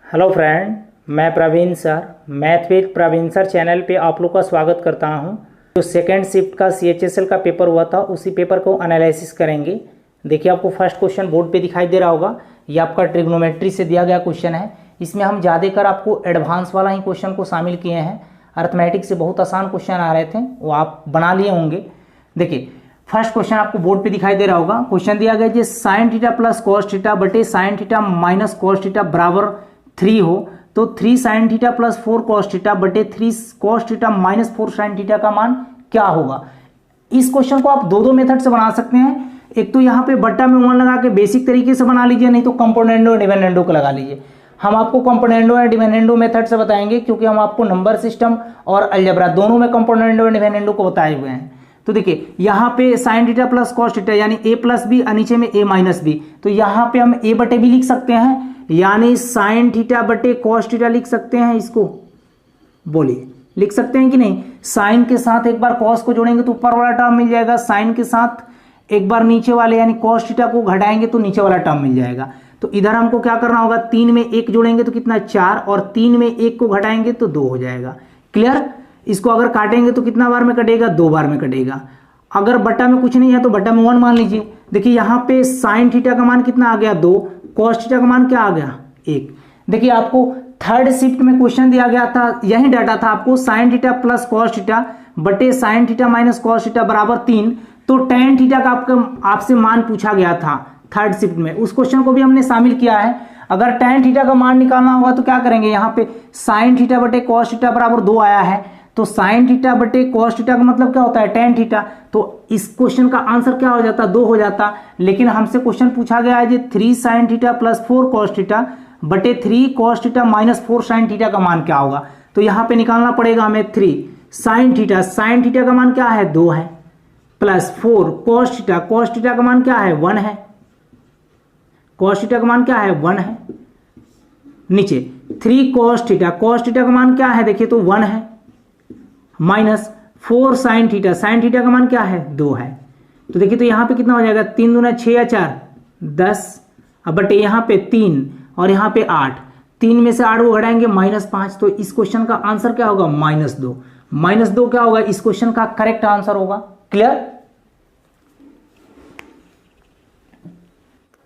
Hello friend, मैं Praveen sir math with Praveen sir channel पे आप लोग का स्वागत करता हूं। जो सेकेंड शिफ्ट का CHSL का पेपर हुआ था उसी पेपर को एनालिसिस करेंगे। देखिए आपको फर्स्ट क्वेश्चन बोर्ड पे दिखाई दे रहा होगा। ये आपका ट्रिग्नोमेट्री से दिया गया क्वेश्चन है। इसमें हम ज़्यादातर आपको एडवांस वाला ही क्वेश्चन को शामिल किए हैं। अर्थमेटिक से बहुत आसान क्वेश्चन आ रहे थे, वो आप बना लिए होंगे। देखिए फर्स्ट क्वेश्चन आपको बोर्ड पे दिखाई दे रहा होगा। क्वेश्चन दिया गया sine theta plus cos theta बटे sine theta minus cos theta बराबर 3 हो तो 3 sine theta plus 4 cos theta बटे 3 cos theta minus 4 sine theta का मान क्या होगा। इस क्वेश्चन को आप दो मेथड से बना सकते हैं। एक तो यहाँ पे बट्टा में 1 लगा के बेसिक तरीके से बना लीजिए, नहीं तो कंपोनेंडो और डिविडेंडो को लगा लीजिए। हम आपको कंपोनेंडो या डिविडेंडो मेथड से बताएंगे क्योंकि हम आपको नंबर सिस्टम और अलजेब्रा दोनों में कंपोनेंडो और डिविडेंडो को बताए हुए हैं। तो देखिए यहाँ पे sign theta plus cos theta यानी a प्लस बी और नीचे में a माइनस बी, तो यहाँ पे हम a बटे बी लिख सकते हैं यानी साइन थीटा बटे कॉस थीटा लिख सकते हैं। इसको बोलिए लिख सकते हैं कि नहीं। साइन के साथ एक बार कॉस को जोड़ेंगे तो ऊपर वाला टर्म मिल जाएगा, साइन के साथ एक बार नीचे वाले यानी कॉस थीटा को घटाएंगे तो नीचे वाला टर्म मिल जाएगा। तो इधर हमको क्या करना होगा, 3 में 1 जोड़ेंगे तो कितना 4 और 3 में 1 को घटाएंगे तो 2 हो जाएगा। क्लियर। इसको अगर काटेंगे तो कितना बार में कटेगा, 2 बार में कटेगा। अगर बट्टा में कुछ नहीं है तो बट्टा में 1 मान लीजिए। देखिए यहाँ पे साइन थीटा का मान कितना आ गया 2, कॉस थीटा का मान क्या आ गया 1। देखिए आपको थर्ड शिफ्ट में क्वेश्चन दिया गया था, यही डाटा था आपको, sine theta plus cos theta बटे sine theta minus cos theta बराबर 3। तो टेन थीटा का आपसे मान पूछा गया था थर्ड शिफ्ट में, उस क्वेश्चन को भी हमने शामिल किया है। अगर टेन थीटा का मान निकालना होगा तो क्या करेंगे, यहाँ पे साइन थीटा बटे कॉस थीटा बराबर 2 आया है, तो साइन थीटा बटे कॉस थीटा का मतलब क्या होता है टेन थीटा। तो इस क्वेश्चन का आंसर क्या हो जाता, 2 हो जाता। लेकिन हमसे क्वेश्चन पूछा गया है 3 sine theta plus 4 cos theta बटे 3 cos theta minus 4 sine theta का मान क्या होगा। तो यहाँ पे निकालना पड़ेगा हमें 3 साइन थीटा का मान क्या है 2 है, प्लस 4 कॉस थीटा का मान क्या है 1 है, कॉस थीटा का मान क्या है 1 है। नीचे 3 कॉस थीटा का मान क्या है, देखिए तो 1 है, माइनस 4 साइन थीटा का मान क्या है 2 है। तो देखिए तो यहाँ पे कितना हो जाएगा, 3 दूना 6 या 4 10, अब बटे यहाँ पे 3 और यहाँ पे 8, 3 में से 8 को घटाएंगे -5। तो इस क्वेश्चन का आंसर क्या होगा -2 क्या होगा, इस क्वेश्चन का करेक्ट आंसर होगा। क्लियर।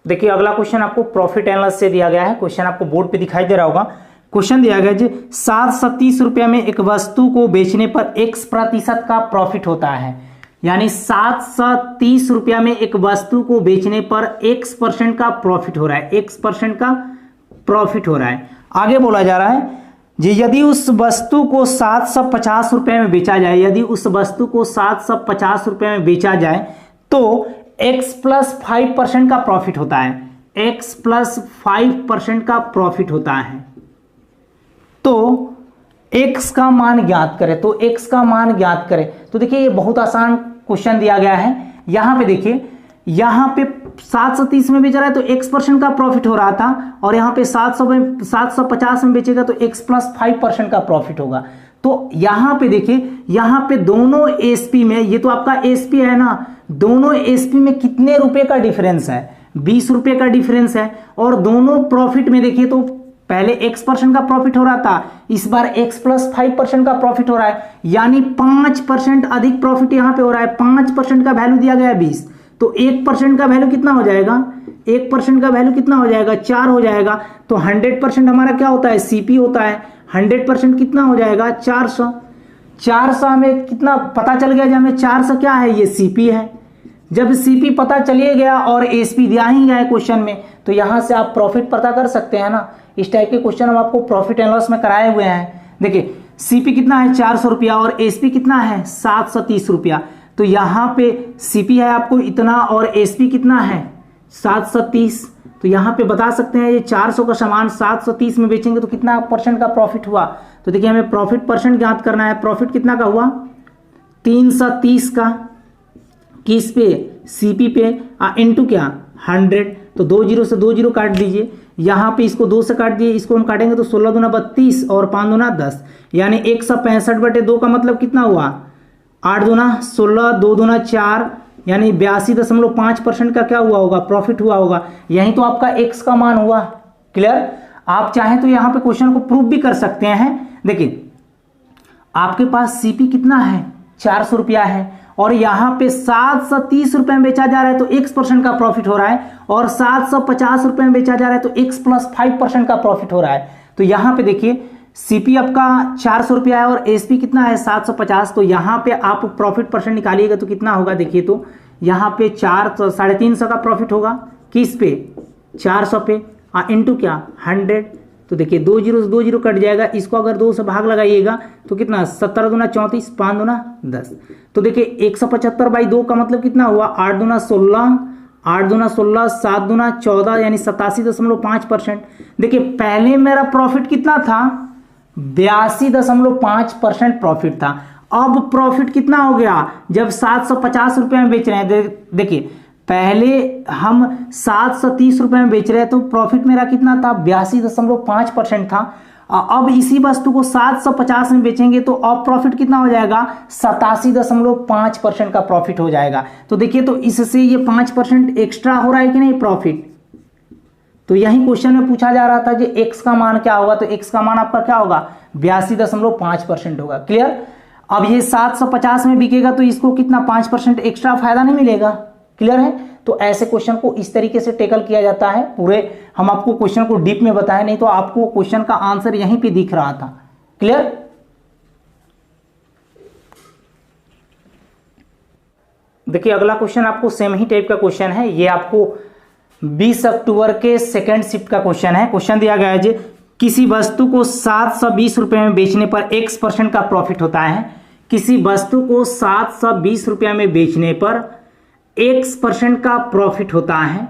देखिए अगला क्वेश्चन आपको प्रॉफिट एंड लॉस से दिया गया है। क्वेश्चन आपको बोर्ड पे दिखाई दे रहा होगा। क्वेश्चन दिया गया 730 रुपये में एक वस्तु को बेचने पर x% का प्रॉफिट होता है, यानी 730 रुपया में एक वस्तु को बेचने पर x% का प्रॉफिट हो रहा है, x% का प्रॉफिट हो रहा है। आगे बोला जा रहा है यदि उस वस्तु को 750 रुपये में बेचा जाए, यदि उस वस्तु को 750 रुपये में बेचा जाए तो x प्लस 5% का प्रॉफिट होता है, x प्लस 5% का प्रॉफिट होता है। तो x का मान ज्ञात करें, तो x का मान ज्ञात करें। तो देखिए ये बहुत आसान क्वेश्चन दिया गया है। यहां पे देखिए, यहां पे 730 में बेच रहा है तो x% का प्रॉफिट हो रहा था, और यहां पे 750 में बेचेगा तो x प्लस 5% का प्रॉफिट होगा। तो यहां पे देखिए, यहां पे दोनों एसपी में, ये तो आपका एसपी है ना, दोनों एसपी में कितने रुपए का डिफरेंस है, 20 रुपए का डिफरेंस है। और दोनों प्रॉफिट में देखिए तो पहले x% का प्रॉफिट हो रहा था, इस बार x प्लस 5% का प्रॉफिट हो रहा है, यानी 5% अधिक प्रॉफिट यहां पे हो रहा है। 5% का वैल्यू दिया गया है 20, तो 1% का वैल्यू कितना हो जाएगा, 1% का वैल्यू कितना हो जाएगा 4 हो जाएगा। तो 100% हमारा क्या होता है सीपी होता है, 100% कितना हो जाएगा 400 में कितना पता चल गया, हमें 400 क्या है ये सीपी है। जब सीपी पता चलिए गया और एसपी दिया ही गया है क्वेश्चन में, तो यहां से आप प्रॉफिट पता कर सकते हैं ना। इस टाइप के क्वेश्चन हम आपको प्रॉफिट एंड लॉस में कराए हुए हैं। देखिए सीपी कितना है 400 रुपया और एसपी कितना है 730 रुपया। तो यहां पे सीपी है आपको इतना और एसपी कितना है 730। तो यहां पे बता सकते हैं ये 400 का सामान 730 में बेचेंगे तो कितना % का प्रॉफिट हुआ। तो देखिए हमें प्रॉफिट % ज्ञात करना है। प्रॉफिट कितना का हुआ 330 का, किस पे सीपी पे, इनटू क्या 100। तो 2 0 से 2 0 काट दीजिए, यहाँ पे इसको 2 से काट दिए, इसको हम काटेंगे तो 16 दूना 32 और 5 दूना 10, यानी 165/2 का मतलब कितना हुआ 8 दूना 16, 2 दूना 4, यानी 82.5% का क्या हुआ होगा प्रॉफिट हुआ होगा। यही तो आपका x का मान हुआ। क्लियर। आप चाहें तो यहाँ पे क्वेश्चन को प्रूव भी कर सकते हैं। देखिए आपके पास सीपी कितना है, 400 रुपया है, और यहाँ पे 730 रुपए में बेचा जा रहा है तो x% का प्रॉफिट हो रहा है, और 750 रुपए में बेचा जा रहा है तो x + 5% का प्रॉफिट हो रहा है। तो यहाँ पे देखिए सीपी आपका 400 रुपया है और एसपी कितना है 750, तो यहाँ पे आप प्रॉफिट परसेंट निकालिएगा तो कितना होगा, देखिए तो यहाँ पे 350 का प्रॉफिट होगा, किस पे, 400 पे, इंटू क्या 100, तो देखिए 2 जीरो से 2 जीरो कट जाएगा, इसको अगर 2 से भाग लगाइएगा तो कितना, 17 दूना 34, 5 दूना 10, तो देखिए 175/2 का मतलब कितना हुआ, 8 दूना 16, 8 दूना 16, 7 दूना 14, यानी 87.5%। देखिए पहले मेरा प्रॉफिट कितना था, 82.5% प्रॉफिट था। अब प्रॉफिट कितना हो गया, जब 750 रुपए में बेच रहे हैं, देखिए पहले हम 730 रुपए में बेच रहे हैं तो प्रॉफिट मेरा कितना था, 82.5% था। अब इसी वस्तु को 750 में बेचेंगे तो अब प्रॉफिट कितना हो जाएगा, 87.5% का प्रॉफिट हो जाएगा। तो देखिए तो इससे ये 5% एक्स्ट्रा हो रहा है कि नहीं प्रॉफिट। तो यही क्वेश्चन में पूछा जा रहा था कि x का मान क्या होगा, तो x का मान आपका क्या होगा, 82.5% होगा। क्लियर। अब ये 750 में बिकेगा तो इसको कितना 5% एक्स्ट्रा फायदा नहीं मिलेगा। क्लियर है। तो ऐसे क्वेश्चन को इस तरीके से टेकल किया जाता है। पूरे हम आपको क्वेश्चन को डीप में बताएं, नहीं तो आपको क्वेश्चन का आंसर यहीं पे दिख रहा था। क्लियर। देखिए अगला क्वेश्चन आपको सेम ही टाइप का क्वेश्चन है। ये आपको 20 अक्टूबर के सेकंड शिफ्ट का क्वेश्चन है। क्वेश्चन दिया गया है जी, किसी वस्तु को 720 रुपए में बेचने पर x% का प्रॉफिट होता है। किसी वस्तु को 720 रुपया में बेचने पर x% का प्रॉफिट होता है।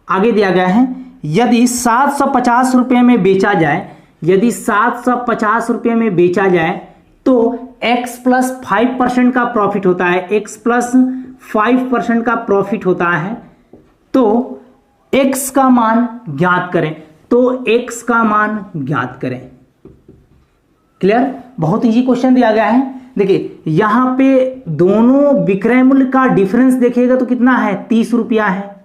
आगे दिया गया है, यदि 750 रुपये में बेचा जाए, यदि 750 रुपये में बेचा जाए तो x + 5% का प्रॉफिट होता है, x + 5% का प्रॉफिट होता है। तो x का मान ज्ञात करें, तो x का मान ज्ञात करें। क्लियर। बहुत इजी क्वेश्चन दिया गया है। देखिए यहां पे दोनों विक्रय मूल्य का डिफरेंस देखिएगा तो कितना है, 30 रुपया है,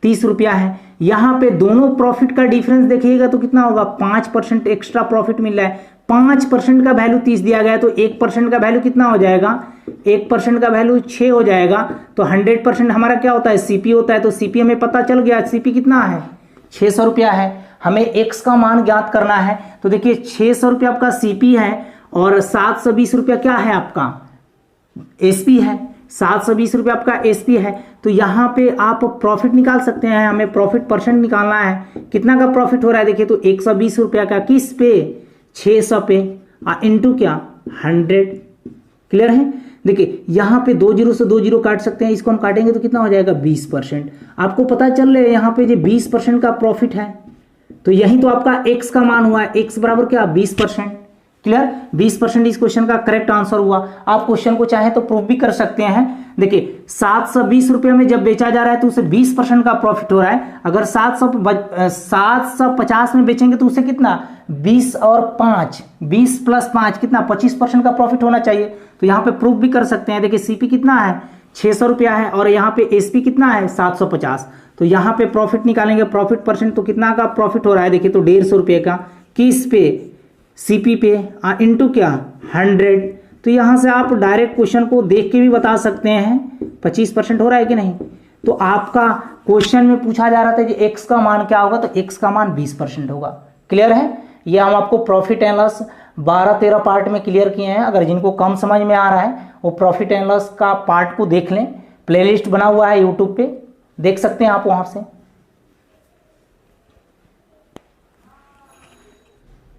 30 रुपया है। यहां पे दोनों प्रॉफिट का डिफरेंस देखिएगा तो कितना होगा, 5% एक्स्ट्रा प्रॉफिट मिल रहा है। 5% का वैल्यू 30 दिया गया है तो 1% का वैल्यू कितना हो जाएगा, 1% का वैल्यू 6 हो जाएगा। तो 100% हमारा क्या होता है, सीपी होता है। तो सीपी हमें पता चल गया, सीपी कितना है, 600 रुपया है। हमें x का मान ज्ञात करना है। तो देखिए 600 रुपया आपका सीपी है और 720 रुपया क्या है आपका, एसपी है। 720 रुपया आपका एसपी है। तो यहाँ पे आप प्रॉफिट निकाल सकते हैं। हमें प्रॉफिट परसेंट निकालना है, कितना का प्रॉफिट हो रहा है। देखिए तो 120 रुपया का किस पे, 600 पे, इंटू क्या 100। क्लियर है। देखिए यहाँ पे 2 जीरो से 2 जीरो काट सकते हैं, इसको हम काटेंगे तो कितना हो जाएगा, 20%। आपको पता चल रहा है यहाँ पे जो 20% का प्रॉफिट है, तो यही तो आपका x का मान हुआ है। x बराबर क्या, 20%। क्लियर। 20% इस क्वेश्चन का करेक्ट आंसर हुआ। आप क्वेश्चन को चाहे तो प्रूव भी कर सकते हैं। देखिए 720 रुपये में जब बेचा जा रहा है तो उसे 20% का प्रॉफिट हो रहा है। अगर 750 में बेचेंगे तो उसे कितना, 20 और 5, 20 + 5 कितना, 25% का प्रॉफिट होना चाहिए। तो यहाँ पे प्रूव भी कर सकते हैं। देखिए सीपी कितना है, 600 रुपया है, और यहाँ पे एसपी कितना है, 750। तो यहाँ पे प्रॉफिट निकालेंगे, प्रॉफिट परसेंट, तो कितना का प्रॉफिट हो रहा है, देखिए तो 150 रुपये का, किस पे, सीपी पे, इंटू क्या 100। तो यहाँ से आप डायरेक्ट क्वेश्चन को देख के भी बता सकते हैं 25% हो रहा है कि नहीं। तो आपका क्वेश्चन में पूछा जा रहा था कि x का मान क्या होगा, तो x का मान 20% होगा। क्लियर है। ये हम आपको प्रॉफिट एंड लॉस 12-13 पार्ट में क्लियर किए हैं। अगर जिनको कम समझ में आ रहा है वो प्रॉफिट एंड लॉस का पार्ट को देख लें। प्लेलिस्ट बना हुआ है यूट्यूब पे, देख सकते हैं आप वहां से।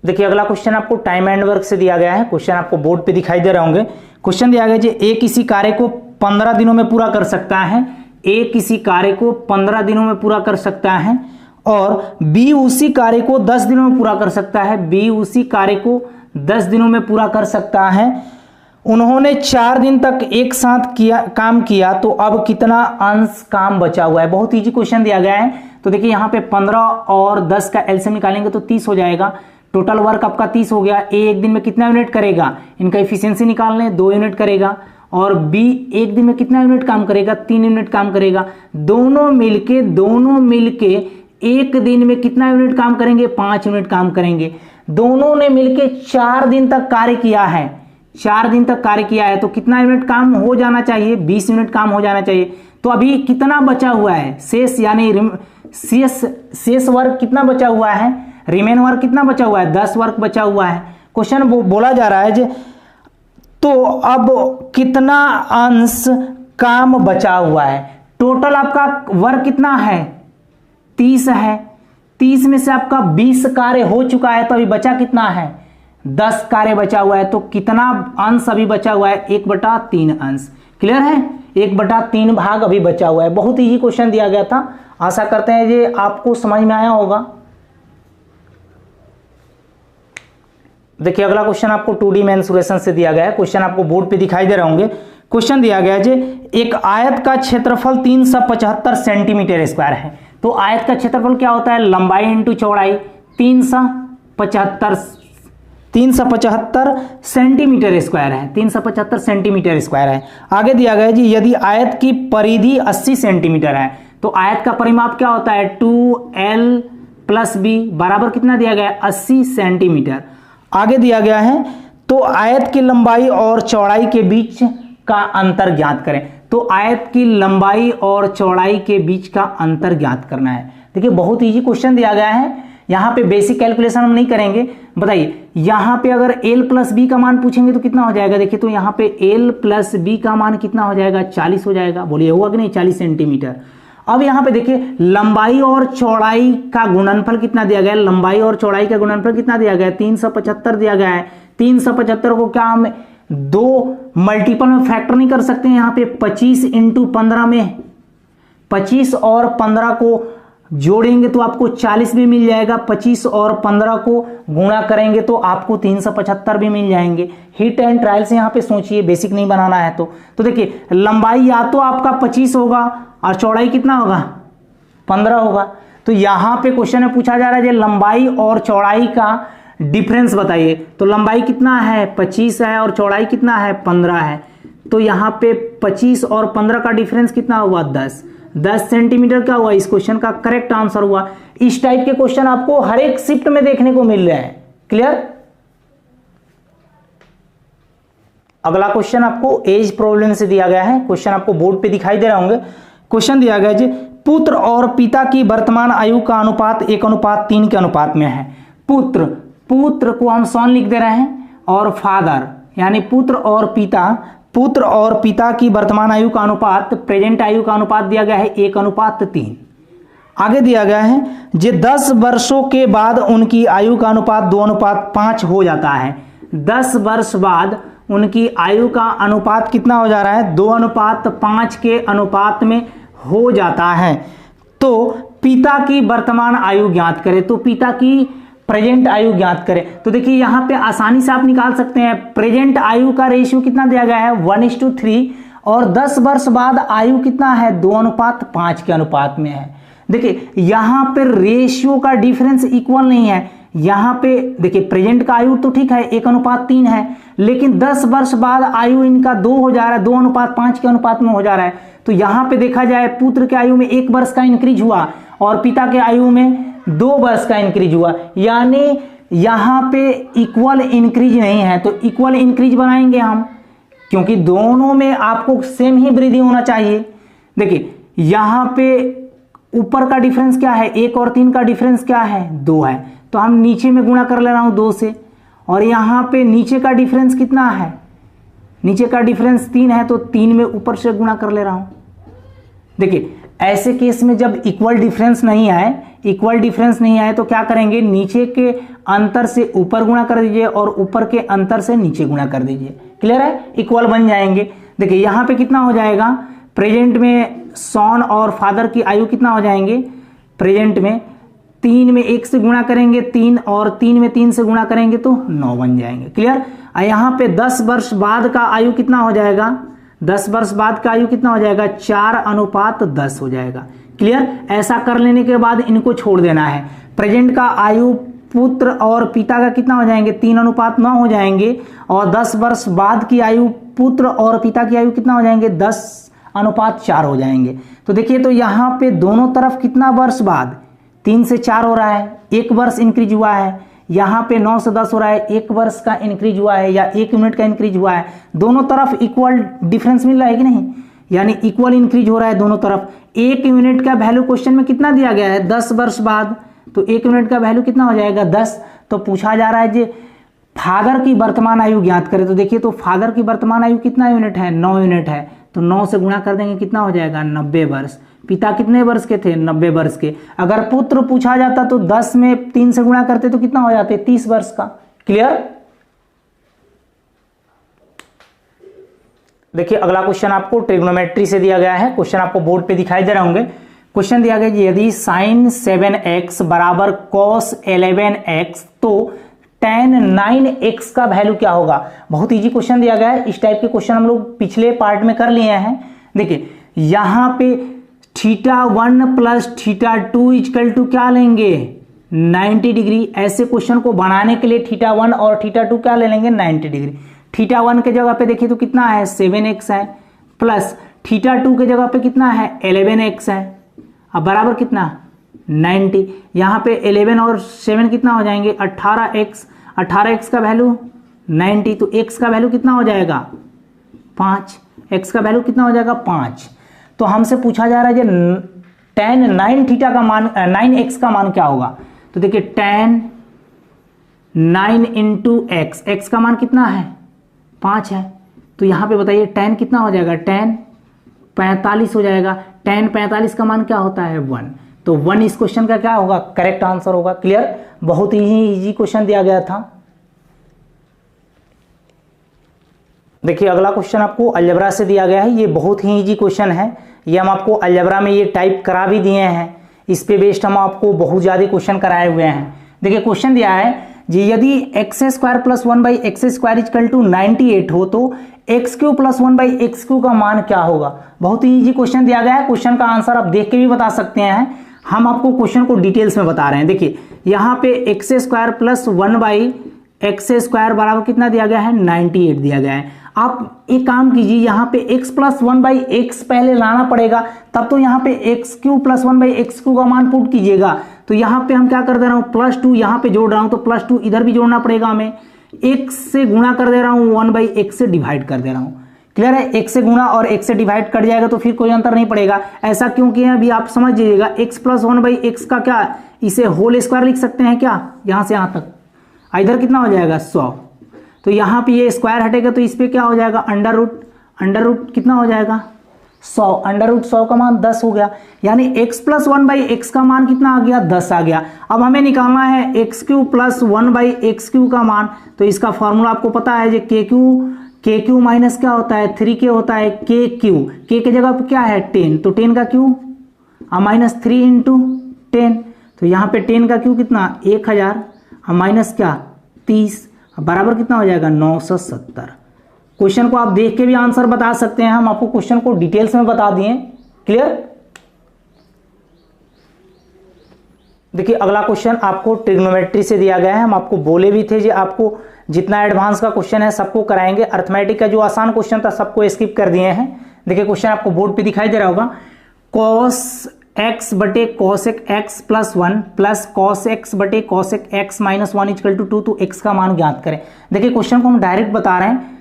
देखिए अगला क्वेश्चन आपको टाइम एंड वर्क से दिया गया है। क्वेश्चन आपको बोर्ड पे दिखाई दे रहे होंगे। क्वेश्चन दिया गया है, ए किसी कार्य को 15 दिनों में पूरा कर सकता है। ए किसी कार्य को 15 दिनों में पूरा कर सकता है और बी उसी कार्य को 10 दिनों में पूरा कर सकता है। बी उसी कार्य को 10 दिनों में पूरा कर सकता है। उन्होंने 4 दिन तक एक साथ काम किया, तो अब कितना अंश काम बचा हुआ है। बहुत इजी क्वेश्चन दिया गया है। तो देखिए यहाँ पे 15 और 10 का एलसीएम निकालेंगे तो 30 हो जाएगा। टोटल वर्क आपका 30 हो गया। ए एक दिन में कितना यूनिट करेगा, इनका इफिशियंसी निकाल लें, 2 यूनिट करेगा। और बी एक दिन में कितना यूनिट काम करेगा, 3 यूनिट काम करेगा। दोनों मिलके एक दिन में कितना यूनिट काम करेंगे, 5 यूनिट काम करेंगे। दोनों ने मिलके 4 दिन तक कार्य किया है, 4 दिन तक कार्य किया है, तो कितना यूनिट काम हो जाना चाहिए, 20 यूनिट काम हो जाना चाहिए। तो अभी कितना बचा हुआ है शेष, यानी शेष वर्क कितना बचा हुआ है, रिमेन वर्क कितना बचा हुआ है, 10 वर्क बचा हुआ है। क्वेश्चन बोला जा रहा है जे तो अब कितना अंश काम बचा हुआ है। टोटल आपका वर्क कितना है, 30 है। 30 में से आपका 20 कार्य हो चुका है, तो अभी बचा कितना है, 10 कार्य बचा हुआ है। तो कितना अंश अभी बचा हुआ है, 1/3 अंश। क्लियर है, 1/3 भाग अभी बचा हुआ है। बहुत इजी क्वेश्चन दिया गया था, आशा करते हैं ये आपको समझ में आया होगा। देखिए अगला क्वेश्चन आपको 2D मेंसुरेशन से दिया गया है। क्वेश्चन आपको बोर्ड पे दिखाई दे रहे होंगे। क्वेश्चन दिया गया है जे एक आयत का क्षेत्रफल 375 सेंटीमीटर स्क्वायर है। तो आयत का क्षेत्रफल क्या होता है, लंबाई इंटू चौड़ाई, 375 सेंटीमीटर स्क्वायर है, 375 सेंटीमीटर स्क्वायर है। आगे दिया गया है जी यदि आयत की परिधि 80 सेंटीमीटर है, तो आयत का परिमाप क्या होता है, 2L + B बराबर कितना दिया गया है, 80 सेंटीमीटर। आगे दिया गया है तो आयत की लंबाई और चौड़ाई के बीच का अंतर ज्ञात करें। तो आयत की लंबाई और चौड़ाई के बीच का अंतर ज्ञात करना है। देखिए बहुत इजी क्वेश्चन दिया गया है, यहां पे बेसिक कैलकुलेशन हम नहीं करेंगे। बताइए यहां पे अगर L + B का मान पूछेंगे तो कितना हो जाएगा। देखिए तो यहां पे L + B का मान कितना हो जाएगा, 40 हो जाएगा। बोलिए हुआ कि नहीं, 40 सेंटीमीटर। अब यहां पे देखिए लंबाई और चौड़ाई का गुणनफल कितना दिया गया है, लंबाई और चौड़ाई का गुणनफल कितना दिया गया है, 375 दिया गया है। 375 को क्या हम 2 मल्टीपल में फैक्टर नहीं कर सकते हैं, यहाँ पे 25 × 15 में 25 और 15 को जोड़ेंगे तो आपको 40 भी मिल जाएगा। 25 और 15 को गुणा करेंगे तो आपको 375 भी मिल जाएंगे। हिट एंड ट्रायल से यहाँ पे सोचिए, बेसिक नहीं बनाना है तो देखिए लंबाई या तो आपका 25 होगा और चौड़ाई कितना होगा, 15 होगा। तो यहाँ पे क्वेश्चन में पूछा जा रहा है लंबाई और चौड़ाई का डिफरेंस बताइए। तो लंबाई कितना है, 25 है, और चौड़ाई कितना है, 15 है। तो यहाँ पे 25 और 15 का डिफरेंस कितना हुआ, 10 सेंटीमीटर का हुआ। इस क्वेश्चन का करेक्ट आंसर हुआ। इस टाइप के क्वेश्चन आपको हर एक शिफ्ट में देखने को मिल रहे हैं। क्लियर। अगला क्वेश्चन आपको एज प्रॉब्लम से दिया गया है। क्वेश्चन आपको बोर्ड पे दिखाई दे रहे होंगे। क्वेश्चन दिया गया है पुत्र और पिता की वर्तमान आयु का अनुपात 1:3 के अनुपात में है। पुत्र को हम सन लिख दे रहे हैं, और फादर यानी पुत्र और पिता की वर्तमान आयु का अनुपात, प्रेजेंट आयु का अनुपात दिया गया है 1:3। आगे दिया गया है 10 वर्षों के बाद उनकी आयु का अनुपात 2:5 हो जाता है। 10 वर्ष बाद उनकी आयु का अनुपात कितना हो जा रहा है, 2:5 के अनुपात में हो जाता है। तो पिता की वर्तमान आयु ज्ञात करें, तो पिता की प्रेजेंट आयु ज्ञात करें। तो देखिए यहां पे आसानी से आप निकाल सकते हैं। प्रेजेंट आयु का रेशियो कितना दिया गया है, 1:3, और 10 वर्ष बाद आयु कितना है, 2:5 के अनुपात में है। देखिए यहां पे रेशियो का डिफरेंस इक्वल नहीं है। यहां पे देखिए प्रेजेंट का आयु तो ठीक है 1:3 है, लेकिन 10 वर्ष बाद आयु इनका 2 हो जा रहा है, 2:5 के अनुपात में हो जा रहा है। तो यहां पे देखा जाए पुत्र के आयु में 1 वर्ष का इंक्रीज हुआ और पिता के आयु में 2 वर्ष का इंक्रीज हुआ, यानी यहां पे इक्वल इंक्रीज नहीं है। तो इक्वल इंक्रीज बनाएंगे हम, क्योंकि दोनों में आपको सेम ही वृद्धि होना चाहिए। देखिए यहां पे ऊपर का डिफरेंस क्या है, 1 और 3 का डिफरेंस क्या है, 2 है। तो हम नीचे में गुणा कर ले रहा हूं 2 से, और यहां पे नीचे का डिफरेंस कितना है, नीचे का डिफरेंस 3 है, तो 3 में ऊपर से गुणा कर ले रहा हूं। देखिए ऐसे केस में जब इक्वल डिफरेंस नहीं आए तो क्या करेंगे, नीचे के अंतर से ऊपर गुणा कर दीजिए और ऊपर के अंतर से नीचे गुणा कर दीजिए। क्लियर है, इक्वल बन जाएंगे। देखिए यहां पे कितना हो जाएगा, प्रेजेंट में सन और फादर की आयु कितना हो जाएंगे, प्रेजेंट में 3 में 1 से गुणा करेंगे 3, और 3 में 3 से गुणा करेंगे तो 9 बन जाएंगे। क्लियर। यहां पे 10 वर्ष बाद का आयु कितना हो जाएगा, 10 वर्ष बाद का आयु कितना हो जाएगा, 4:10 हो जाएगा। क्लियर। ऐसा कर लेने के बाद इनको छोड़ देना है। प्रेजेंट का आयु पुत्र और पिता का कितना हो जाएंगे, 3:9 हो जाएंगे, और 10 वर्ष बाद की आयु पुत्र और पिता की आयु कितना हो जाएंगे, 10:4 हो जाएंगे। तो देखिए तो यहाँ पे दोनों तरफ कितना वर्ष बाद, 3 से 4 हो रहा है, 1 वर्ष इंक्रीज हुआ है। यहाँ पे 9 से 10 हो रहा है, 1 वर्ष का इंक्रीज हुआ है या 1 यूनिट का इंक्रीज हुआ है। दोनों तरफ इक्वल डिफरेंस मिल रहा है कि नहीं, यानी इक्वल इंक्रीज हो रहा है दोनों तरफ। 1 यूनिट का वैल्यू क्वेश्चन में कितना दिया गया है, 10 वर्ष बाद, तो 1 यूनिट का वैल्यू कितना हो जाएगा, 10। तो पूछा जा रहा है जी फादर की वर्तमान आयु ज्ञात करें। तो देखिए, तो फादर की वर्तमान आयु कितना यूनिट है, 9 यूनिट है, तो 9 से गुणा कर देंगे, कितना हो जाएगा, 90 वर्ष। पिता कितने वर्ष के थे, 90 वर्ष के। अगर पुत्र पूछा जाता तो 10 में 3 से गुणा करते तो कितना हो जाते, 30 वर्ष का। क्लियर। देखिए अगला क्वेश्चन आपको ट्रिग्नोमेट्री से दिया गया है। क्वेश्चन आपको बोर्ड पे दिखाई दे रहे होंगे। क्वेश्चन दिया गया यदि sin 7x बराबर cos 11x तो tan 9x का वैल्यू क्या होगा। बहुत इजी क्वेश्चन दिया गया है। इस टाइप के क्वेश्चन हम लोग पिछले पार्ट में कर लिए हैं। देखिए यहां पे θ1 प्लस θ2 इक्वल टू क्या लेंगे, 90 डिग्री। ऐसे क्वेश्चन को बनाने के लिए θ1 और θ2 क्या ले लेंगे, 90 डिग्री। θ1 के जगह पे देखिए तो कितना है, 7x है, प्लस θ2 के जगह पे कितना है, 11x है। अब बराबर कितना, 90। यहाँ पे 11 और 7 कितना हो जाएंगे, 18x। 18x का वैल्यू 90, तो x का वैल्यू कितना हो जाएगा, 5। x का वैल्यू कितना हो जाएगा, 5। तो हमसे पूछा जा रहा है कि tan 9 थीटा का मान 9x का मान क्या होगा। तो देखिए tan 9 इंटू एक्स, एक्स का मान कितना है, 5 है। तो यहाँ पे बताइए tan कितना हो जाएगा, tan 45 हो जाएगा। tan 45 का मान क्या होता है, 1। तो 1 इस क्वेश्चन का क्या होगा, करेक्ट आंसर होगा। क्लियर। बहुत ही इजी क्वेश्चन दिया गया था। देखिए अगला क्वेश्चन आपको अलजेब्रा से दिया गया है। ये बहुत ही इजी क्वेश्चन है। ये हम आपको अलजेब्रा में ये टाइप करा भी दिए हैं। इस पे बेस्ड हम आपको बहुत ज्यादा क्वेश्चन कराए हुए हैं। देखिए क्वेश्चन दिया है जी यदि x square plus 1 by x square equal to 98 हो तो x cube plus 1 by x cube का मान क्या होगा। बहुत ही इजी क्वेश्चन दिया गया है। क्वेश्चन का आंसर आप देख के भी बता सकते हैं। हम आपको क्वेश्चन को डिटेल्स में बता रहे हैं। देखिए यहाँ पे x square plus 1 by x square बराबर कितना दिया गया है, 98 दिया गया है। आप एक काम कीजिए, यहाँ पे x प्लस 1 बाई एक्स पहले लाना पड़ेगा, तब तो यहाँ पे x cube plus 1 by x cube का मान पुट कीजिएगा। तो यहाँ पे हम क्या कर दे रहा हूँ, +2 यहाँ पे जोड़ रहा हूँ, तो +2 इधर भी जोड़ना पड़ेगा हमें। x से गुणा कर दे रहा हूँ, 1 बाई एक्स से डिवाइड कर दे रहा हूँ। क्लियर है। x से गुणा और x से डिवाइड कट जाएगा तो फिर कोई अंतर नहीं पड़ेगा। ऐसा क्यों किया अभी आप समझ लीजिएगा। x प्लस 1 बाई एक्स का क्या, इसे होल स्क्वायर लिख सकते हैं क्या, यहाँ से यहाँ तक। इधर कितना हो जाएगा, 100। तो यहाँ पे ये स्क्वायर हटेगा तो इस पे क्या हो जाएगा, अंडर रूट कितना हो जाएगा, 100। अंडर रूट 100 का मान 10 हो गया। यानी x प्लस 1 बाई एक्स का मान कितना आ गया, 10 आ गया। अब हमें निकालना है x cube plus 1 by x cube का मान। तो इसका फॉर्मूला आपको पता है जो के क्यू माइनस क्या होता है, 3k होता है के क्यू। के के जगह पे क्या है, 10, तो 10 का क्यू माइनस 3 इंटू 10। तो यहाँ पे 10 का क्यू कितना, 1000 माइनस क्या, 30 बराबर कितना हो जाएगा, 970। क्वेश्चन को आप देख के भी आंसर बता सकते हैं। हम आपको क्वेश्चन को डिटेल्स में बता दिए। क्लियर। देखिए अगला क्वेश्चन आपको ट्रिग्नोमेट्री से दिया गया है। हम आपको बोले भी थे जी आपको जितना एडवांस का क्वेश्चन है सबको कराएंगे। अर्थमेटिक का जो आसान क्वेश्चन था सबको स्किप कर दिए हैं। देखिए क्वेश्चन आपको बोर्ड पे दिखाई दे रहा होगा। cos x बटे cosec x plus 1 plus cos x बटे cosec x minus 1 equal to 2, तो x का मान ज्ञात करें। देखिए क्वेश्चन को हम डायरेक्ट बता रहे हैं।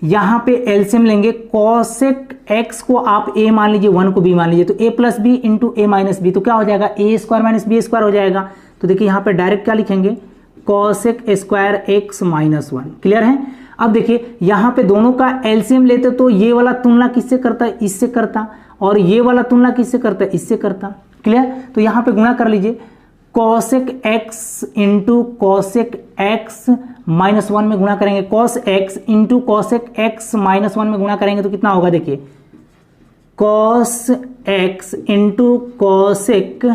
यहाँ पे एलसीएम लेंगे, cosec x को आप a मान लीजिए, 1 को b मान लीजिए, तो a plus b into a minus b, तो क्या हो जाएगा, a square minus b square हो जाएगा। तो देखिए यहाँ पे डायरेक्ट क्या लिखेंगे, cosec square x minus 1। Clear है। अब देखिए यहाँ पे दोनों का एलसीएम लेते तो ये वाला तुलना किससे करता है, इससे करता, और ये वाला तुलना किससे करता है, इससे करता। क्लियर। तो यहाँ पे गुणा कर लीजिए, cosec x into cosec x minus 1 में गुणा करेंगे, cos x into cosec x minus 1 में गुणा करेंगे तो कितना होगा, देखिए cos x into cosec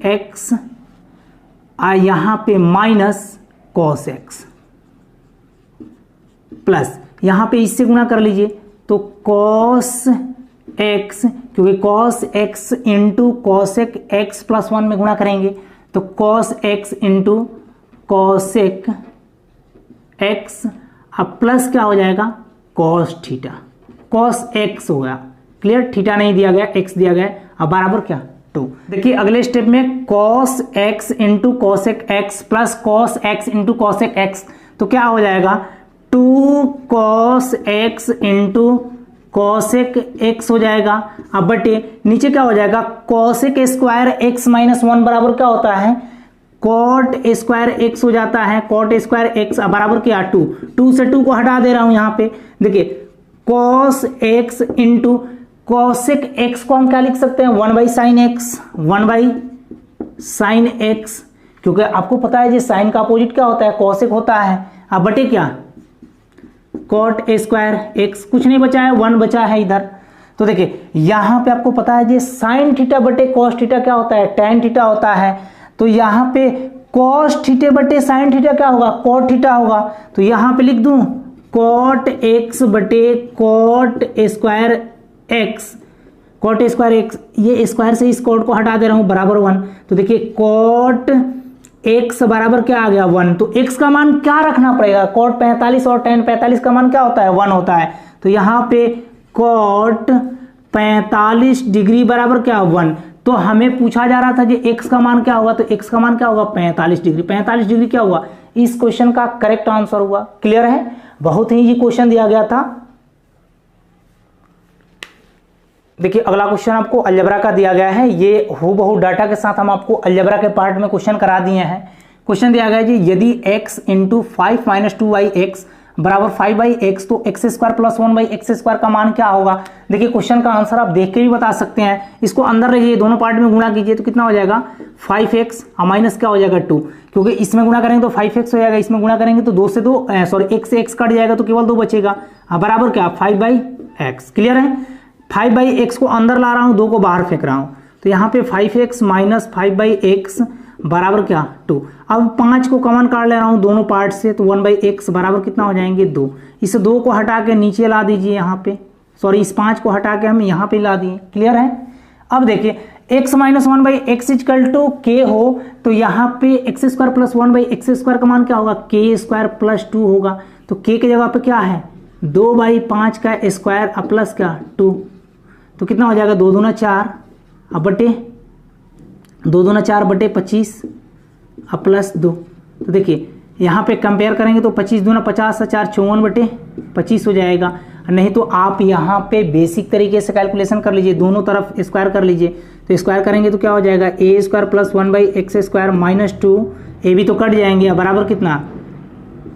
x यहाँ पे माइनस cos x प्लस यहाँ पे इससे गुणा कर लीजिए तो cos x, क्योंकि cos x into cosec x plus 1 में गुणा करेंगे तो cos x into cosec x, अब प्लस क्या हो जाएगा, cos थीटा, cos x होगा। क्लियर। थीटा नहीं दिया गया, x दिया गया। अब बराबर क्या, 2। देखिए अगले स्टेप में cos x into cosec x plus cos x into cosec x, तो क्या हो जाएगा 2 cos x into cosec x हो जाएगा। अब बटे नीचे क्या हो जाएगा cosec स्क्वायर x माइनस 1 बराबर क्या होता है cot स्क्वायर x हो जाता है। cot स्क्वायर x बराबर क्या 2 से 2 को हटा दे रहा हूं यहाँ पे। देखिए cos x into cosec x को हम क्या लिख सकते हैं 1 by sine x, 1 by sine x, क्योंकि आपको पता है जी साइन का अपोजिट क्या होता है cosec होता है। अब बटे क्या cot स्क्वायर x, कुछ नहीं बचा है 1 बचा है इधर। तो देखिए यहां पे आपको पता है जी साइन थीटा बटे cos थीटा क्या होता है tan थीटा होता है। तो यहां पे cos थीटा बटे साइन थीटा क्या होगा cot थीटा होगा। तो यहां पे लिख दूं cot x बटे cot square x, cot square x, ये स्क्वायर से इस cot को हटा दे रहा हूं बराबर 1। तो देखिए cot x बराबर क्या आ गया 1। तो x का मान क्या रखना पड़ेगा cot 45 और tan 45 का मान क्या होता है 1 होता है। तो यहाँ पे cot 45 डिग्री बराबर क्या 1। तो हमें पूछा जा रहा था कि x का मान क्या होगा, तो x का मान क्या होगा 45 डिग्री। 45 डिग्री क्या हुआ इस क्वेश्चन का करेक्ट आंसर हुआ। क्लियर है, बहुत ही इजी क्वेश्चन दिया गया था। देखिए अगला क्वेश्चन आपको अलजेब्रा का दिया गया है। ये हूबहू डाटा के साथ हम आपको अलजेब्रा के पार्ट में क्वेश्चन करा दिए हैं। क्वेश्चन दिया गया है जी यदि x इंटू 5 माइनस 2y(x) बराबर 5/x, तो x square plus 1/x square का मान क्या होगा। देखिए क्वेश्चन का आंसर आप देख के भी बता सकते हैं। इसको अंदर रखिए, दोनों पार्ट में गुणा कीजिए तो कितना हो जाएगा 5x और माइनस क्या हो जाएगा 2, क्योंकि इसमें गुणा करेंगे तो 5x हो जाएगा, इसमें गुणा करेंगे तो 2 से 2 सॉरी 1 से x कट जाएगा तो केवल 2 बचेगा। बराबर क्या 5/x। क्लियर है, 5/x को अंदर ला रहा हूँ, 2 को बाहर फेंक रहा हूँ। तो यहाँ पे 5x माइनस 5/x बराबर क्या 2। अब 5 को कॉमन काट ले रहा हूँ दोनों पार्ट से, तो 1/x बराबर कितना हो जाएंगे 2। इस 2 को हटा के नीचे ला दीजिए यहाँ पे, सॉरी इस 5 को हटा के हम यहाँ पे ला दिए। क्लियर है। अब देखिए x minus 1/x equal to k हो, तो यहाँ पे x square plus 1/x square का मान क्या होगा k स्क्वायर प्लस 2 होगा। तो k के जगह पे क्या है 2/5 का स्क्वायर प्लस क्या 2, तो कितना हो जाएगा 2 दूना 4 अब बटे 2 दूना 4 बटे 25 अब प्लस 2। तो देखिए यहाँ पे कंपेयर करेंगे तो 25 दूना 50 4 54 बटे 25 हो जाएगा। नहीं तो आप यहाँ पे बेसिक तरीके से कैलकुलेशन कर लीजिए, दोनों तरफ स्क्वायर कर लीजिए। तो स्क्वायर करेंगे तो क्या हो जाएगा a square plus 1/x square minus 2, ए भी तो कट जाएंगे बराबर कितना,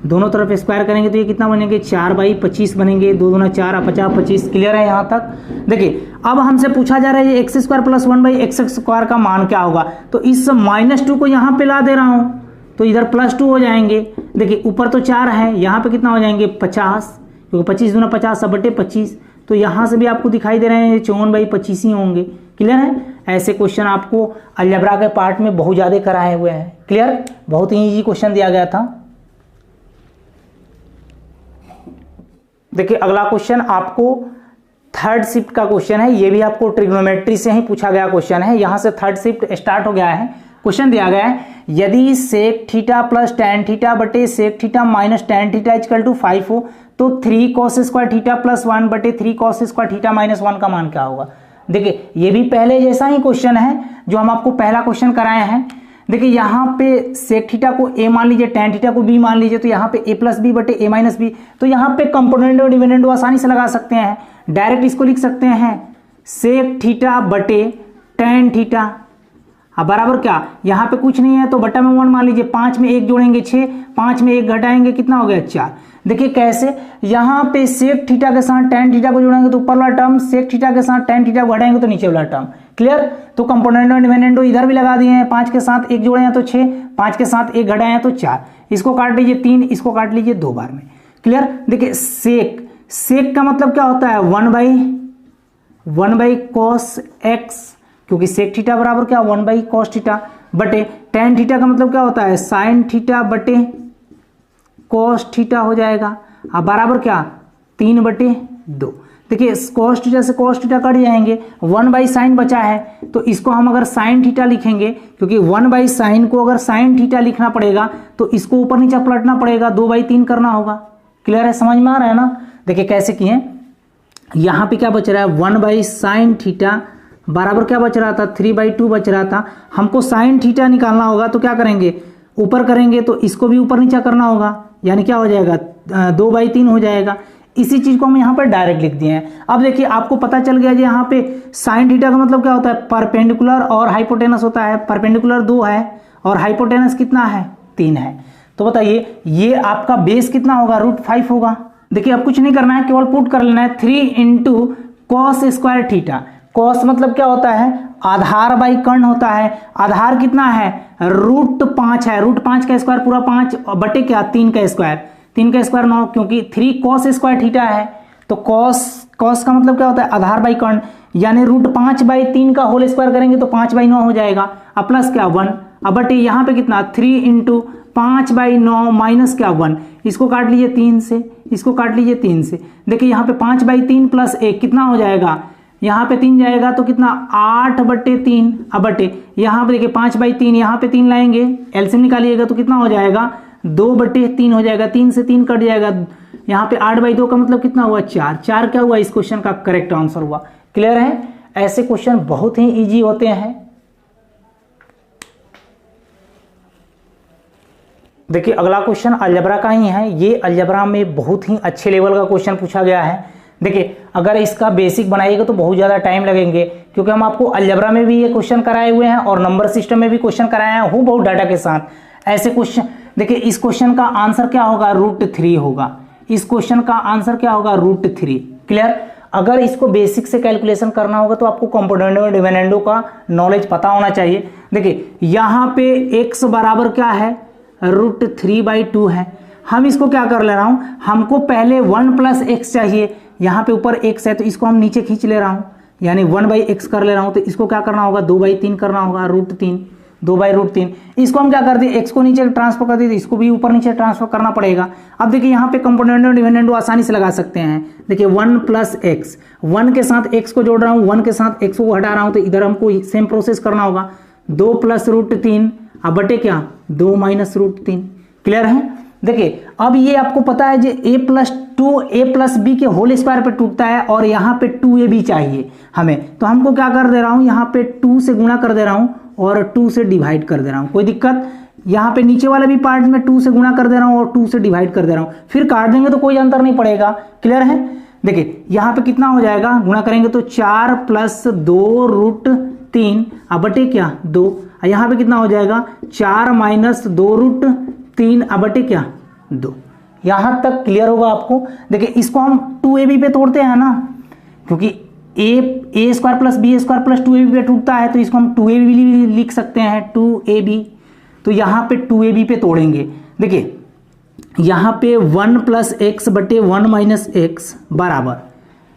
दोनों तरफ स्क्वायर करेंगे तो ये कितना बनेंगे 4/25 बनेंगे, 2 दूना 4 50 25। क्लियर है यहाँ तक। देखिए अब हमसे पूछा जा रहा है x square plus 1/x square का मान क्या होगा। तो इस -2 को यहाँ पे ला दे रहा हूँ तो इधर +2 हो जाएंगे। देखिए ऊपर तो 4 है, यहाँ पे कितना हो जाएंगे 50, क्योंकि 25 दूना 50 सब बटे 25। तो यहाँ से भी आपको दिखाई दे रहे हैं 54/25 ही होंगे। क्लियर है। ऐसे क्वेश्चन आपको अलजेब्रा के पार्ट में बहुत ज़्यादा कराए हुए हैं। क्लियर, बहुत ही ईजी क्वेश्चन दिया गया था। देखिए अगला क्वेश्चन आपको थर्ड शिफ्ट का क्वेश्चन है। ये भी आपको ट्रिग्नोमेट्री से ही पूछा गया क्वेश्चन है। यहाँ से थर्ड शिफ्ट स्टार्ट हो गया है। क्वेश्चन दिया गया है यदि sec theta plus tan theta बटे sec theta minus tan theta equal to 5 हो, तो 3 cos स्क्वायर थीटा प्लस 1 बटे 3 cos स्क्वायर थीटा माइनस 1 का मान क्या होगा। देखिए ये भी पहले जैसा ही क्वेश्चन है जो हम आपको पहला क्वेश्चन कराए हैं। देखिए यहाँ पे सेक थीटा को a मान लीजिए, टैन थीटा को b मान लीजिए, तो यहाँ पे a प्लस बी बटे a माइनस बी। तो यहाँ पे कंपोनेंट और डिविडेंड आसानी से लगा सकते हैं। डायरेक्ट इसको लिख सकते हैं सेक थीटा बटे टैन थीटा। अब बराबर क्या, यहाँ पे कुछ नहीं है तो बटा में 1 मान लीजिए, 5 में 1 जोड़ेंगे 6, 5 में 1 घटाएंगे कितना हो गया 4। देखिए कैसे, यहाँ पे सेक थीटा के साथ टैन थीटा को जोड़ेंगे तो ऊपर वाला टर्म, सेक थीटा के साथ टैन थीटा को घटाएंगे तो नीचे वाला टर्म। क्लियर। तो कंपोनेंट और डिविडेंड इधर भी लगा दिए हैं। 5 के साथ 1 जोड़े हैं तो 6, 5 के साथ 1 घटाए हैं तो 4, इसको काट लीजिए 3, इसको काट लीजिए 2 बार में। क्लियर। देखिए सेक का मतलब क्या होता है 1 cos x, क्योंकि सेक थीटा बराबर क्या 1 cos थीटा बटे टैन थीटा का मतलब क्या होता है साइन थीटा बटे cos थीटा हो जाएगा। अब बराबर क्या 3/2। देखिए cos थीटा से cos थीटा कट जाएंगे, 1 साइन बचा है तो इसको हम अगर साइन थीटा लिखेंगे, क्योंकि 1 साइन को अगर साइन थीटा लिखना पड़ेगा तो इसको ऊपर नीचे पलटना पड़ेगा, 2/3 करना होगा। क्लियर है, समझ में आ रहा है ना। देखिए कैसे किए, यहाँ पे क्या बच रहा है 1 साइन थीटा बराबर क्या बच रहा था, 3/2 बच रहा था। हमको साइन थीटा निकालना होगा तो क्या करेंगे, ऊपर करेंगे तो इसको भी ऊपर नीचे करना होगा, यानी क्या हो जाएगा 2/3 हो जाएगा। इसी चीज को हम यहाँ पर डायरेक्ट लिख दिए हैं। अब देखिए आपको पता चल गया जी यहाँ पे साइन थीटा का मतलब क्या होता है, परपेंडिकुलर और हाइपोटेनस होता है। परपेंडिकुलर 2 है और हाइपोटेनस कितना है, 3 है। तो बताइए ये आपका बेस कितना होगा, √5 होगा। देखिए अब कुछ नहीं करना है, केवल पुट कर लेना है 3 × cos² थीटा। कॉस मतलब क्या होता है, आधार बाई कर्ण होता है। आधार कितना है, √5 है। √5 का स्क्वायर पूरा 5 बटे क्या 3 का स्क्वायर, 3 का स्क्वायर 9, क्योंकि 3 cos² थीटा है। तो कॉस का मतलब क्या होता है, आधार बाई कर्ण, यानी √5/3 का होल स्क्वायर करेंगे तो 5/9 हो जाएगा। अब प्लस क्या 1, अब बटे यहाँ पे कितना 3 × 5/9 माइनस क्या 1, इसको काट लीजिए 3 से, इसको काट लीजिए 3 से। देखिए यहाँ पे 5/3 प्लस 1 कितना हो जाएगा, यहाँ पे 3 जाएगा तो कितना 8/3। अब बटे यहाँ पे देखिए 5/3, यहाँ पे 3 लाएंगे, एलसीएम निकालिएगा तो कितना हो जाएगा 2/3 हो जाएगा। 3 से 3 कट जाएगा, यहाँ पे 8/2 का मतलब कितना हुआ 4। 4 क्या हुआ, इस क्वेश्चन का करेक्ट आंसर हुआ। क्लियर है, ऐसे क्वेश्चन बहुत ही इजी होते हैं। देखिए अगला क्वेश्चन अलजेब्रा का ही है। ये अलजेब्रा में बहुत ही अच्छे लेवल का क्वेश्चन पूछा गया है। देखिए अगर इसका बेसिक बनाइएगा तो बहुत ज़्यादा टाइम लगेंगे, क्योंकि हम आपको अलजेब्रा में भी ये क्वेश्चन कराए हुए हैं और नंबर सिस्टम में भी क्वेश्चन कराए हैं हूबहू डाटा के साथ। ऐसे क्वेश्चन देखिए, इस क्वेश्चन का आंसर क्या होगा, √3 होगा। इस क्वेश्चन का आंसर क्या होगा, √3। क्लियर, अगर इसको बेसिक से कैलकुलेशन करना होगा तो आपको कंपोनेंट और डिविडेंडों का नॉलेज पता होना चाहिए। देखिए यहाँ पे x बराबर क्या है, √3/2 है। हम इसको क्या कर ले रहा हूं, हमको पहले 1 + x चाहिए। यहाँ पे ऊपर x है तो इसको हम नीचे खींच ले रहा हूं, यानी 1/x कर ले रहा हूं। तो इसको क्या करना होगा, 2/3 करना होगा, √3, 2/√3। इसको हम क्या कर दिए, x को नीचे ट्रांसफर कर दिए, तो इसको भी ऊपर नीचे ट्रांसफर करना पड़ेगा। अब देखिए यहाँ पे कंपोनेंट और डिविडेंडो आसानी से लगा सकते हैं। देखिए 1 + x, 1 के साथ x को जोड़ रहा हूँ, 1 के साथ x को हटा रहा हूँ, तो इधर हमको सेम प्रोसेस करना होगा। 2 + √3 अब बटे क्या 2 - √3। क्लियर है। देखिए अब ये आपको पता है जो a + b के होल स्क्वायर पे टूटता है और यहाँ पे 2ab चाहिए हमें, तो हमको क्या कर दे रहा हूँ, यहाँ पे 2 से गुणा कर दे रहा हूँ और 2 से डिवाइड कर दे रहा हूँ। कोई दिक्कत, यहाँ पे नीचे वाले भी पार्ट में 2 से गुणा कर दे रहा हूँ और 2 से डिवाइड कर दे रहा हूँ, फिर काट देंगे तो कोई अंतर नहीं पड़ेगा। क्लियर है। देखिए यहाँ पे कितना हो जाएगा, गुणा करेंगे तो 4 + 2√3 अब बटे क्या 2। यहाँ पे कितना हो जाएगा 4 - 2√3 अब बटे क्या 2। यहां तक क्लियर होगा आपको। देखिए इसको हम 2ab पे तोड़ते हैं ना, क्योंकि a² + b² + 2ab पे टूटता है, तो इसको हम 2ab भी लिख सकते हैं, 2ab। तो यहां पे 2ab पे तोड़ेंगे। देखिए यहां पे 1 + x बटे 1 - x बराबर,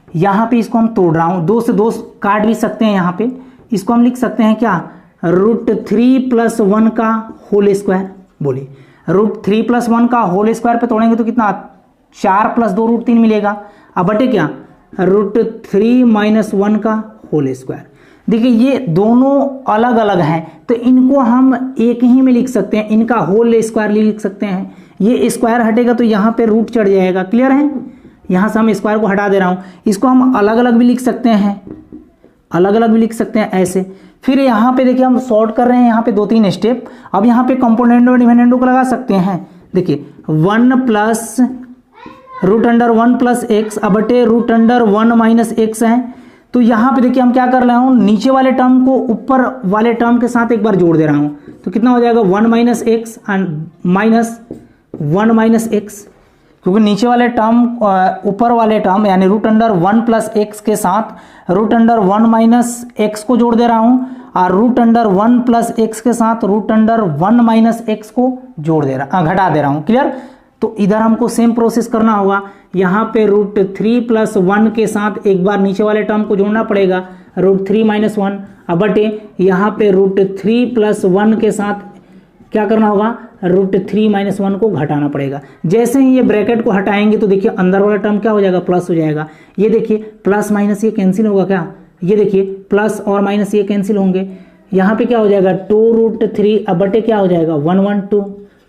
यहां पे इसको हम तोड़ रहा हूं, 2 से 2 काट भी सकते हैं। यहाँ पे इसको हम लिख सकते हैं क्या, √3 + 1 का होल स्क्वायर। बोलिए √3 + 1 का होल स्क्वायर पे तोड़ेंगे तो कितना 4 + 2√3 मिलेगा। अब बटे क्या √3 - 1 का होल स्क्वायर। देखिए ये दोनों अलग अलग हैं, तो इनको हम एक ही में लिख सकते हैं, इनका होल स्क्वायर लिख सकते हैं। ये स्क्वायर हटेगा तो यहाँ पे रूट चढ़ जाएगा। क्लियर है। यहाँ से हम स्क्वायर को हटा दे रहा हूँ। इसको हम अलग अलग भी लिख सकते हैं, अलग अलग भी लिख सकते हैं ऐसे। फिर यहाँ पे देखिए हम सॉर्ट कर रहे हैं, यहाँ पे 2-3 स्टेप। अब यहाँ पे कंपोनेंट और डिविडेंडो को लगा सकते हैं। देखिए 1 + √1 + x अब बटे √1 - x है। तो यहाँ पे देखिए हम क्या कर रहे हूँ, नीचे वाले टर्म को ऊपर वाले टर्म के साथ एक बार जोड़ दे रहा हूँ, तो कितना हो जाएगा 1 - x -1 - x, क्योंकि नीचे वाले टर्म ऊपर वाले टर्म यानी √1 + x के साथ √1 - x को जोड़ दे रहा हूँ, और √1 + x के साथ √1 - x को जोड़ दे रहा घटा दे रहा हूँ। क्लियर। तो इधर हमको सेम प्रोसेस करना होगा। यहाँ पे √3 + 1 के साथ एक बार नीचे वाले टर्म को जोड़ना पड़ेगा, √3 - 1 अब बटे यहाँ पे √3 + 1 के साथ क्या करना होगा, √3 - 1 को घटाना पड़ेगा। जैसे ही ये ब्रैकेट को हटाएंगे तो देखिए अंदर वाला टर्म क्या हो जाएगा, प्लस हो जाएगा। ये देखिए प्लस माइनस ये कैंसिल होगा क्या, ये देखिए प्लस और माइनस ये कैंसिल होंगे। यहाँ पे क्या हो जाएगा 2√3 अब बटे क्या हो जाएगा 1 1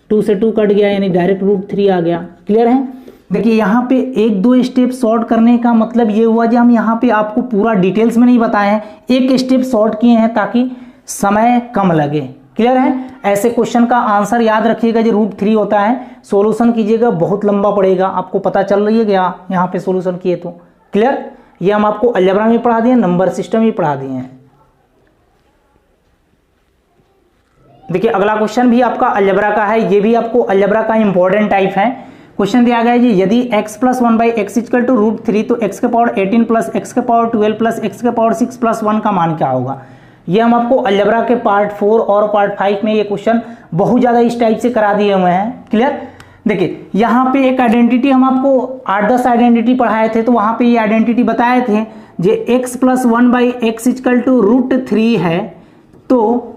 2 से 2 कट गया, यानी डायरेक्ट √3 आ गया। क्लियर है। देखिए यहाँ पे एक दो स्टेप शॉर्ट करने का मतलब ये हुआ कि हम यहाँ पे आपको पूरा डिटेल्स में नहीं बताए हैं, एक स्टेप शॉर्ट किए हैं ताकि समय कम लगे। क्लियर है? ऐसे क्वेश्चन का आंसर याद रखिएगा जो √3 होता है, सॉल्यूशन कीजिएगा बहुत लंबा पड़ेगा, आपको पता चल रही है क्या यहाँ पे सॉल्यूशन किए तो। क्लियर? ये हम आपको अलजेब्रा में पढ़ा दिए, नंबर सिस्टम भी पढ़ा दिए हैं। देखिए अगला क्वेश्चन भी आपका अलजेब्रा का है, ये भी आपको अलजेब्रा का इंपॉर्टेंट टाइप है। क्वेश्चन दिया गया है जी, यदि x + 1/x = √3 तो x के पावर 18 + x के पावर 12 + x के पावर 6 + 1 का मान क्या होगा। ये हम आपको अलजेब्रा के पार्ट 4 और पार्ट 5 में ये क्वेश्चन बहुत ज़्यादा इस टाइप से करा दिए हुए हैं। क्लियर? देखिए यहाँ पे एक आइडेंटिटी हम आपको 8-10 आइडेंटिटी पढ़ाए थे, तो वहाँ पे ये आइडेंटिटी बताए थे जो x + 1/x = √3 है तो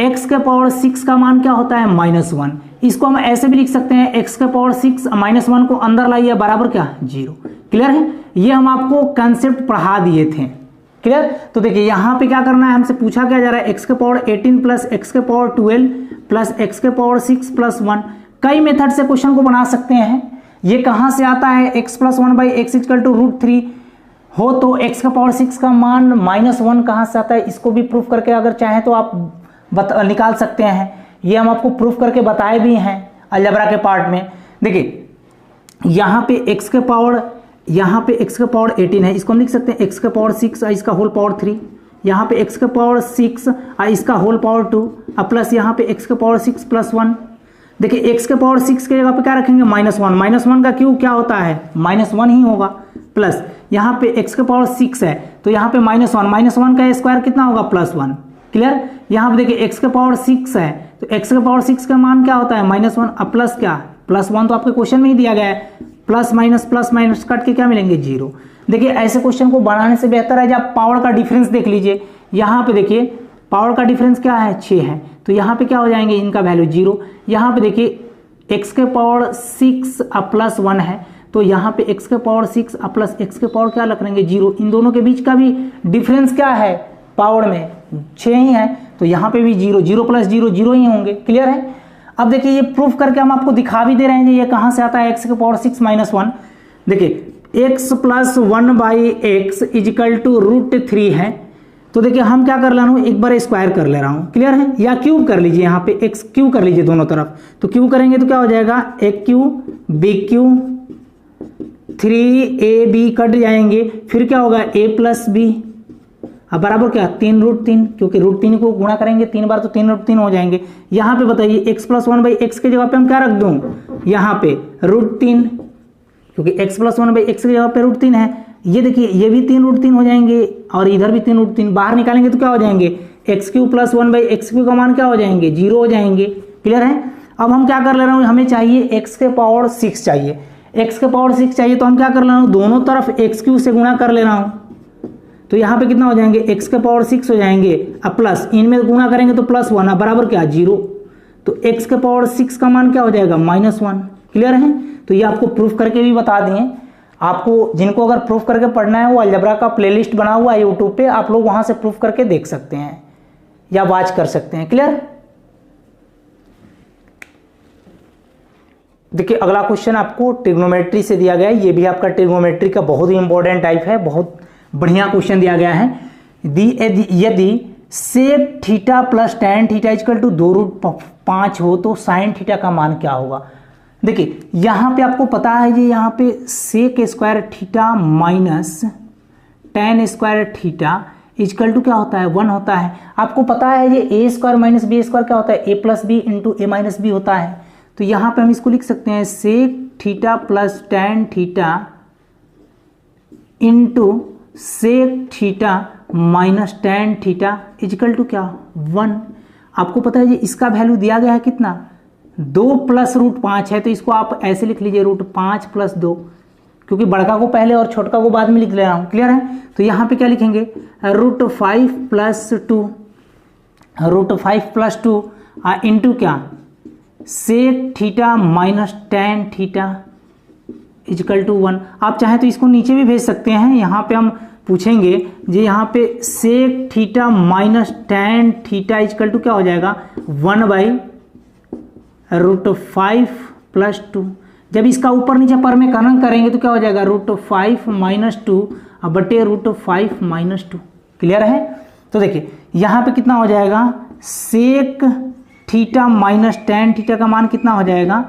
x के पावर 6 का मान क्या होता है -1। इसको हम ऐसे भी लिख सकते हैं x के पावर 6 -1 को अंदर लाइए बराबर क्या 0। क्लियर है? ये हम आपको कंसेप्ट पढ़ा दिए थे। क्लियर? तो देखिए यहाँ पे क्या करना है, हमसे पूछा क्या जा रहा है x के पावर 18 + x के पावर 12 + x के पावर 6 + 1। कई मेथड से क्वेश्चन को बना सकते हैं। ये कहाँ से आता है, x + 1/x = √3 हो तो x के पावर 6 का मान -1 कहाँ से आता है, इसको भी प्रूफ करके अगर चाहें तो आप निकाल सकते हैं। ये हम आपको प्रूफ करके बताए भी हैं अलजेब्रा के पार्ट में। देखिए यहाँ पे x के पावर 18 है, इसको हम लिख सकते हैं x के पावर 6 इसका होल पावर 3, यहाँ पे x के पावर 6 इसका होल पावर 2 प्लस यहाँ पे x के पावर 6 + 1। देखिए x के पावर 6 के जगह पे क्या रखेंगे -1, -1 का क्यूब क्या होता है -1 ही होगा, प्लस यहाँ पे x के पावर 6 है तो यहाँ पे -1 का स्क्वायर कितना होगा +1। क्लियर? यहाँ पे देखिए x के पावर 6 है तो x के पावर 6 का मान क्या होता है -1 अब प्लस क्या +1 तो आपके क्वेश्चन में ही दिया गया है, प्लस माइनस कट के क्या मिलेंगे 0। देखिए ऐसे क्वेश्चन को बनाने से बेहतर है जब आप पावर का डिफरेंस देख लीजिए। यहाँ पे देखिए पावर का डिफरेंस क्या है 6 है तो यहाँ पे क्या हो जाएंगे इनका वैल्यू 0। यहाँ पे देखिए x के पावर 6 + 1 है तो यहाँ पे x के पावर 6 प्लस x के पावर क्या रख लेंगे 0। इन दोनों के बीच का भी डिफरेंस क्या है पावर में 6 ही है तो यहाँ पे भी 0 + 0 ही होंगे। क्लियर है? अब देखिए ये प्रूफ करके हम आपको दिखा भी दे रहे हैं ये कहाँ से आता है x के पावर 6 - 1। देखिए x + 1/x = √3 है तो देखिए हम क्या कर ले रहा हूँ एक बार स्क्वायर कर ले रहा हूँ। क्लियर है? या क्यूब कर लीजिए, यहाँ पे x क्यूब कर लीजिए दोनों तरफ, तो क्यूब करेंगे तो क्या हो जाएगा a³ b³ 3ab कट जाएंगे, फिर क्या होगा a + b अब बराबर क्या 3√3, क्योंकि √3 को गुणा करेंगे 3 बार तो 3√3 हो जाएंगे। यहाँ पे बताइए x + 1/x के जगह पे हम क्या रख दूं यहाँ पे √3, क्योंकि x + 1/x के जगह पे √3 है। ये देखिए ये भी 3√3 हो जाएंगे और इधर भी 3√3 बाहर निकालेंगे तो क्या हो जाएंगे x³ + 1/x³ का मान क्या हो जाएंगे 0 हो जाएंगे। क्लियर है? अब हम क्या कर ले रहे हैं, हमें चाहिए x के पावर 6 चाहिए, x के पावर 6 चाहिए तो हम क्या कर ले रहे हैं दोनों तरफ x³ से गुणा कर ले रहा हूँ तो यहाँ पे कितना हो जाएंगे x के पावर 6 हो जाएंगे अब प्लस इनमें गुणा करेंगे तो +1 अब बराबर क्या 0 तो x के पावर 6 का मान क्या हो जाएगा -1। क्लियर है? तो ये आपको प्रूफ करके भी बता दिए। आपको जिनको अगर प्रूफ करके पढ़ना है वो अलजेब्रा का प्लेलिस्ट बना हुआ है यूट्यूब पे, आप लोग वहां से प्रूफ करके देख सकते हैं या वॉच कर सकते हैं। क्लियर? देखिए अगला क्वेश्चन आपको ट्रिग्नोमेट्री से दिया गया है, ये भी आपका ट्रिग्नोमेट्री का बहुत ही इंपॉर्टेंट टाइप है, बहुत बढ़िया क्वेश्चन दिया गया है। यदि sec theta plus tan theta equal to 2√5 हो तो sin थीटा का मान क्या होगा। देखिए यहाँ पे आपको पता है जी यहाँ पे sec square theta minus tan square theta equal to क्या होता है 1 होता है। आपको पता है ये a square minus b square क्या होता है a plus b into a minus b होता है। तो यहाँ पे हम इसको लिख सकते हैं sec theta plus tan theta into sec theta minus tan theta equal to क्या 1। आपको पता है जी इसका वैल्यू दिया गया है कितना 2 + √5 है, तो इसको आप ऐसे लिख लीजिए √5 + 2, क्योंकि बड़का को पहले और छोटका को बाद में लिख ले रहा हूँ। क्लियर है? तो यहाँ पे क्या लिखेंगे √5 + 2 इंटू क्या sec theta minus tan theta equal to 1। आप चाहें तो इसको नीचे भी भेज सकते हैं, यहाँ पे हम पूछेंगे जी यहाँ पे sec theta minus tan theta equal to क्या हो जाएगा 1/√5 + 2। जब इसका ऊपर नीचे पर में कलन करेंगे तो क्या हो जाएगा √5 - 2 बटे √5 - 2। क्लियर है? तो देखिए यहाँ पे कितना हो जाएगा sec theta minus tan theta का मान कितना हो जाएगा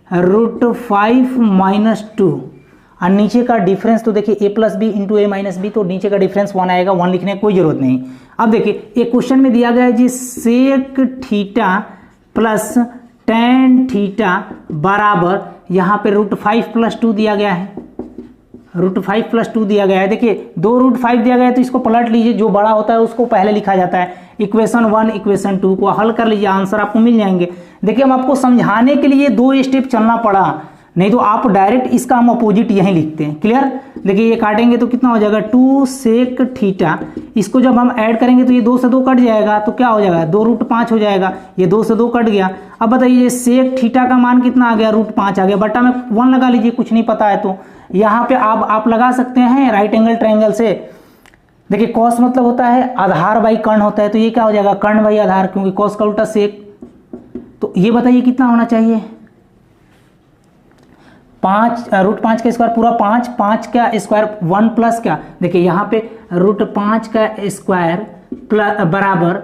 √5 - 2 और नीचे का डिफरेंस तो देखिए a + b × a - b, तो नीचे का डिफरेंस 1 आएगा, 1 लिखने की कोई जरूरत नहीं। अब देखिए एक क्वेश्चन में दिया गया है जी sec theta plus tan theta बराबर यहाँ पे √5 + 2 दिया गया है, √5 + 2 दिया गया है। देखिए 2 √5 दिया गया है तो इसको पलट लीजिए, जो बड़ा होता है उसको पहले लिखा जाता है। इक्वेशन 1 इक्वेशन 2 को हल कर लीजिए, आंसर आपको मिल जाएंगे। देखिए हम आपको समझाने के लिए 2 स्टेप चलना पड़ा, नहीं तो आप डायरेक्ट इसका हम अपोजिट यहीं लिखते हैं। क्लियर? देखिए ये काटेंगे तो कितना हो जाएगा 2 सेक थीटा, इसको जब हम ऐड करेंगे तो ये 2 से 2 कट जाएगा, तो क्या हो जाएगा 2 √5 हो जाएगा, ये 2 से 2 कट गया। अब बताइए सेक थीटा का मान कितना आ गया √5 आ गया, बटा में 1 लगा लीजिए, कुछ नहीं पता है तो यहाँ पे आप लगा सकते हैं राइट एंगल ट्रायंगल से। देखिए कॉस मतलब होता है आधार बाई कर्ण होता है, तो ये क्या हो जाएगा कर्ण बाई आधार, क्योंकि कॉस का उल्टा सेक। तो ये बताइए कितना होना चाहिए 5 √5 का स्क्वायर पूरा 5, 5 का स्क्वायर 1 प्लस क्या, देखिए यहाँ पे √5 का स्क्वायर बराबर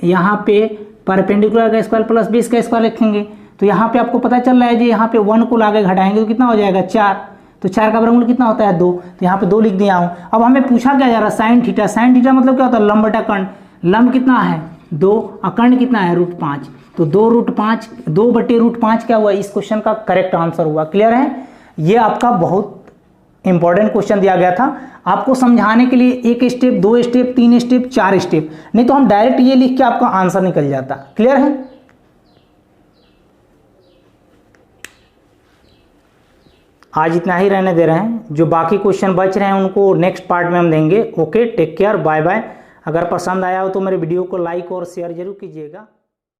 यहाँ पे परपेंडिकुलर का स्क्वायर प्लस 20 का स्क्वायर लिखेंगे। तो यहाँ पे आपको पता चल रहा है जी यहाँ पे 1 को आगे घटाएंगे तो कितना हो जाएगा 4, तो 4 का वर्गमूल कितना होता है 2, तो यहाँ पे 2 लिख दिया हूँ। अब हमें पूछा क्या जा रहा है साइन थीटा, साइन थीटा मतलब क्या होता है लंब बटा कर्ण, लंब कितना है 2 और कर्ण कितना है √5, तो 2 बटे √5 क्या हुआ, इस क्वेश्चन का करेक्ट आंसर हुआ। क्लियर है? ये आपका बहुत इंपॉर्टेंट क्वेश्चन दिया गया था आपको समझाने के लिए, 1 स्टेप 2 स्टेप 3 स्टेप 4 स्टेप, नहीं तो हम डायरेक्ट ये लिख के आपका आंसर निकल जाता। क्लियर है? आज इतना ही रहने दे रहे हैं, जो बाकी क्वेश्चन बच रहे हैं उनको नेक्स्ट पार्ट में हम देंगे। Okay, take care, bye bye. अगर पसंद आया हो तो मेरे वीडियो को लाइक और शेयर जरूर कीजिएगा।